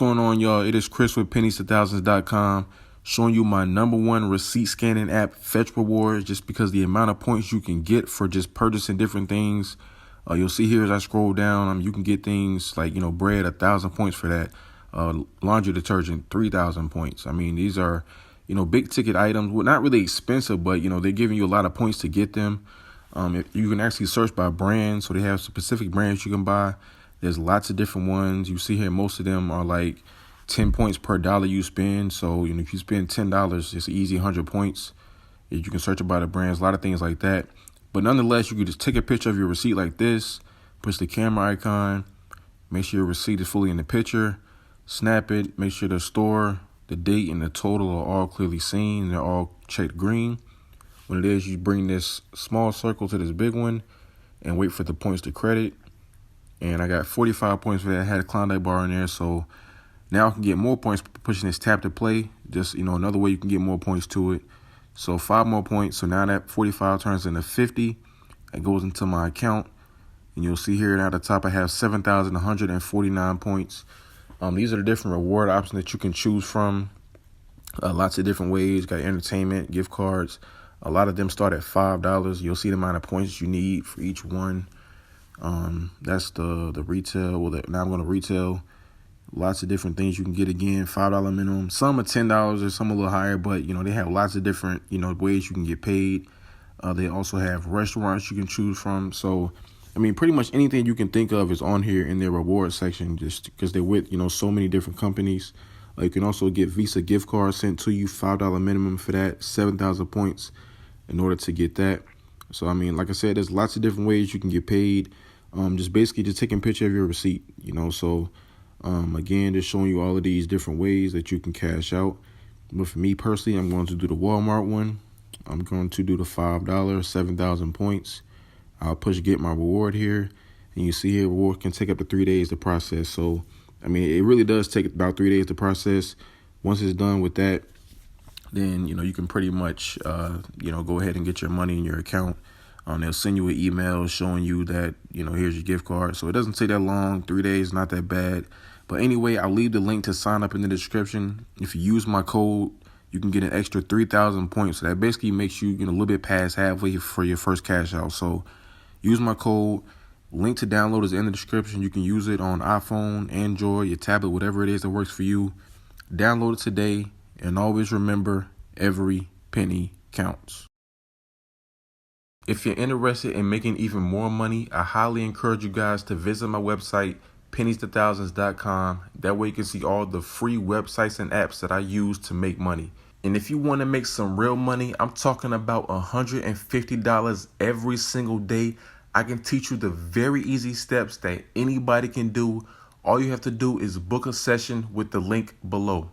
going on, y'all? It is Chris with pennies2000s.com, showing you my #1 receipt scanning app, Fetchrewards, just because the amount of points you can get for just purchasing different things. You'll see here as I scroll down, you can get things like, bread, 1,000 points for that. Laundry detergent, 3,000 points. I mean, these are, big ticket items. Well, not really expensive, but, they're giving you a lot of points to get them. You can actually search by brand, so they have specific brands you can buy. There's lots of different ones. You see here, most of them are like 10 points per dollar you spend. So, if you spend $10, it's easy 100 points. You can search about the brands, a lot of things like that. But nonetheless, you can just take a picture of your receipt like this, push the camera icon, make sure your receipt is fully in the picture, snap it, make sure the store, the date, and the total are all clearly seen. They're all checked green. When it is, you bring this small circle to this big one and wait for the points to credit. And I got 45 points for that. I had a Klondike bar in there, so now I can get more points pushing this tap to play. Just, another way you can get more points to it. So 5 more points. So now that 45 turns into 50. It goes into my account. And you'll see here at the top I have 7,149 points. These are the different reward options that you can choose from. Lots of different ways. Got entertainment, gift cards. A lot of them start at $5. You'll see the amount of points you need for each one. That's the retail. Well, now I'm going to retail. Lots of different things you can get again. $5 minimum. Some are $10 or some a little higher, but they have lots of different ways you can get paid. They also have restaurants you can choose from. So, pretty much anything you can think of is on here in their reward section, just because they're with so many different companies. You can also get Visa gift cards sent to you, $5 minimum for that, 7,000 points in order to get that. So, like I said, there's lots of different ways you can get paid. Just taking a picture of your receipt, So, again, just showing you all of these different ways that you can cash out. But for me personally, I'm going to do the Walmart one. I'm going to do the $5, 7,000 points. I'll push get my reward here. And you see here, reward can take up to 3 days to process. So, it really does take about 3 days to process. Once it's done with that, then, you can pretty much, go ahead and get your money in your account. They'll send you an email showing you that, here's your gift card. So it doesn't take that long. 3 days, not that bad. But anyway, I'll leave the link to sign up in the description. If you use my code, you can get an extra 3,000 points. So that basically makes you, a little bit past halfway for your first cash out. So use my code. Link to download is in the description. You can use it on iPhone, Android, your tablet, whatever it is that works for you. Download it today. And always remember, every penny counts. If you're interested in making even more money, I highly encourage you guys to visit my website, pennies2000s.com. That way you can see all the free websites and apps that I use to make money. And if you want to make some real money, I'm talking about $150 every single day. I can teach you the very easy steps that anybody can do. All you have to do is book a session with the link below.